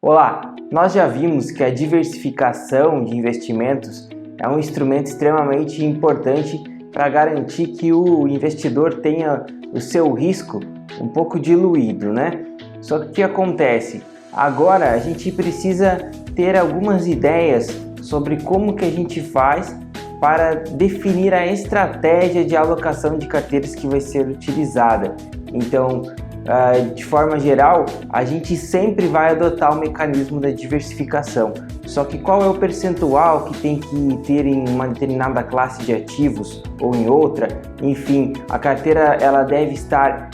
Olá, nós já vimos que a diversificação de investimentos é um instrumento extremamente importante para garantir que o investidor tenha o seu risco um pouco diluído, né? Só que o que acontece? Agora a gente precisa ter algumas ideias sobre como que a gente faz para definir a estratégia de alocação de carteiras que vai ser utilizada. Então, de forma geral, a gente sempre vai adotar o mecanismo da diversificação. Só que qual é o percentual que tem que ter em uma determinada classe de ativos ou em outra? Enfim, a carteira ela deve estar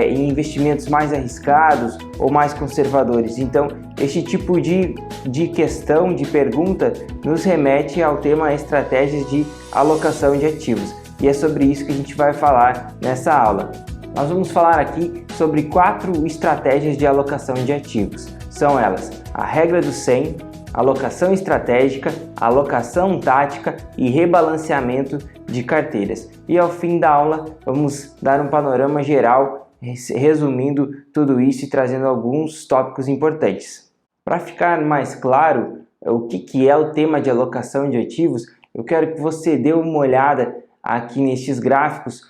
em investimentos mais arriscados ou mais conservadores. Então, este tipo de questão, de pergunta, nos remete ao tema estratégias de alocação de ativos. E é sobre isso que a gente vai falar nessa aula. Nós vamos falar aqui sobre 4 estratégias de alocação de ativos. São elas: a regra do 100, alocação estratégica, alocação tática e rebalanceamento de carteiras. E ao fim da aula, vamos dar um panorama geral, resumindo tudo isso e trazendo alguns tópicos importantes. Para ficar mais claro o que é o tema de alocação de ativos, eu quero que você dê uma olhada aqui nestes gráficos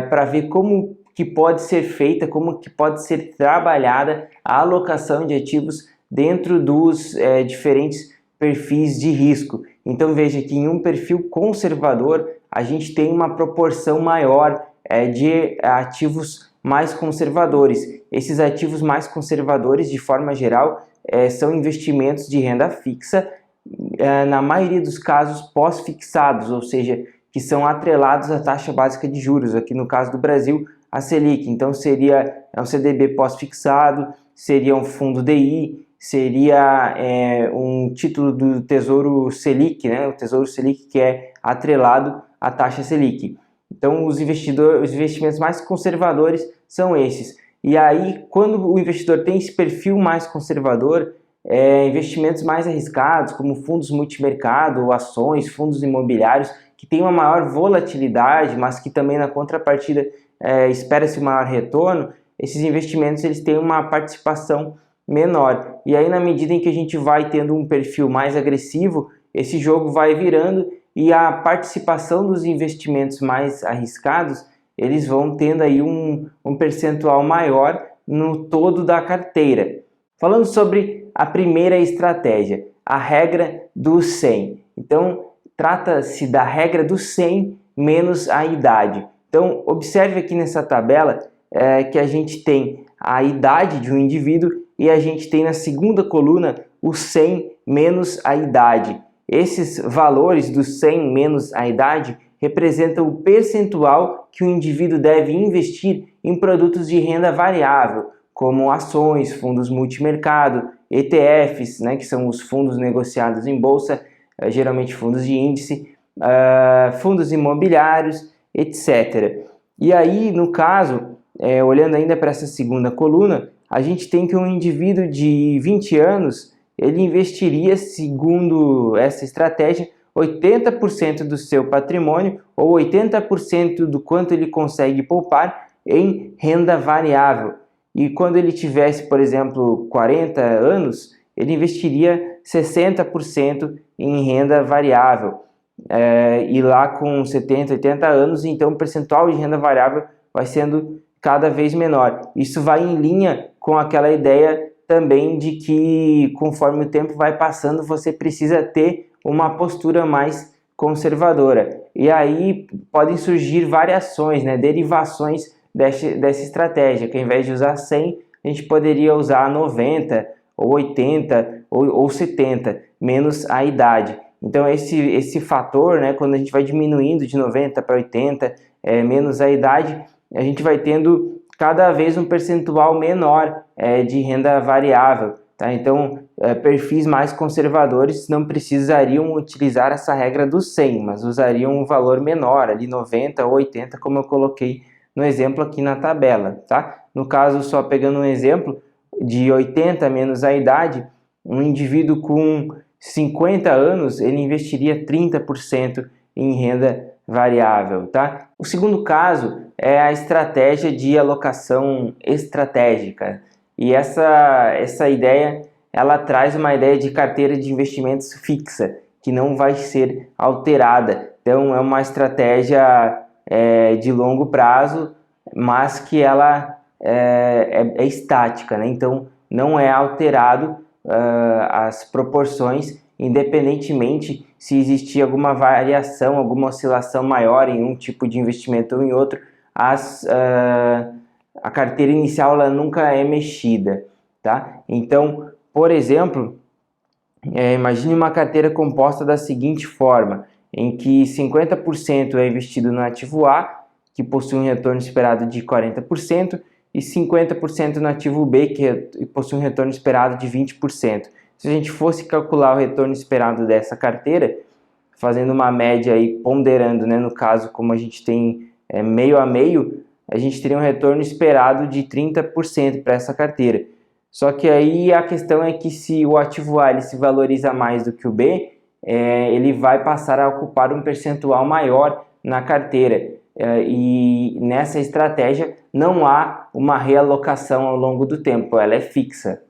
para ver como que pode ser feita, como que pode ser trabalhada a alocação de ativos dentro dos diferentes perfis de risco. Então veja que em um perfil conservador a gente tem uma proporção maior de ativos mais conservadores. Esses ativos mais conservadores, de forma geral, são investimentos de renda fixa, na maioria dos casos pós-fixados, ou seja, que são atrelados à taxa básica de juros, aqui no caso do Brasil, a Selic. Então seria um CDB pós-fixado, seria um fundo DI, seria um título do Tesouro Selic, né? O Tesouro Selic que é atrelado à taxa Selic. Então os investimentos mais conservadores são esses. E aí, quando o investidor tem esse perfil mais conservador, investimentos mais arriscados, como fundos multimercado, ou ações, fundos imobiliários, que tem uma maior volatilidade, mas que também na contrapartida espera-se um maior retorno, esses investimentos eles têm uma participação menor. E aí, na medida em que a gente vai tendo um perfil mais agressivo, esse jogo vai virando e a participação dos investimentos mais arriscados, eles vão tendo aí um percentual maior no todo da carteira. Falando sobre a primeira estratégia, a regra do 100. Então, trata-se da regra do 100 menos a idade. Então, observe aqui nessa tabela que a gente tem a idade de um indivíduo e a gente tem na segunda coluna o 100 menos a idade. Esses valores do 100 menos a idade representam o percentual que o indivíduo deve investir em produtos de renda variável, como ações, fundos multimercado, ETFs, né, que são os fundos negociados em bolsa, geralmente fundos de índice, fundos imobiliários, etc. E aí, no caso, olhando ainda para essa segunda coluna, a gente tem que um indivíduo de 20 anos, ele investiria, segundo essa estratégia, 80% do seu patrimônio ou 80% do quanto ele consegue poupar em renda variável. E quando ele tivesse, por exemplo, 40 anos, ele investiria 60% em renda variável. E lá com 70, 80 anos, então o percentual de renda variável vai sendo cada vez menor. Isso vai em linha com aquela ideia também de que conforme o tempo vai passando, você precisa ter uma postura mais conservadora. E aí podem surgir variações, né, derivações dessa estratégia, que ao invés de usar 100, a gente poderia usar 90, ou 80, ou 70, menos a idade. Então esse fator, né, quando a gente vai diminuindo de 90 para 80, menos a idade, a gente vai tendo cada vez um percentual menor de renda variável. Tá? Então, perfis mais conservadores não precisariam utilizar essa regra do 100, mas usariam um valor menor, ali 90 ou 80, como eu coloquei no exemplo aqui na tabela. Tá? No caso, só pegando um exemplo, de 80 menos a idade, um indivíduo com 50 anos, ele investiria 30% em renda variável. Tá? O segundo caso é a estratégia de alocação estratégica. E essa ideia ela traz uma ideia de carteira de investimentos fixa, que não vai ser alterada. Então é uma estratégia de longo prazo, mas que ela é estática, né? Então não é alterado as proporções, independentemente se existir alguma variação, alguma oscilação maior em um tipo de investimento ou em outro, a carteira inicial ela nunca é mexida, tá? Então, por exemplo, imagine uma carteira composta da seguinte forma, em que 50% é investido no ativo A, que possui um retorno esperado de 40%, e 50% no ativo B, que possui um retorno esperado de 20%. Se a gente fosse calcular o retorno esperado dessa carteira, fazendo uma média e ponderando, né, no caso, como a gente tem meio a meio, a gente teria um retorno esperado de 30% para essa carteira. Só que aí a questão é que se o ativo A ele se valoriza mais do que o B, ele vai passar a ocupar um percentual maior na carteira. E nessa estratégia não há uma realocação ao longo do tempo, ela é fixa.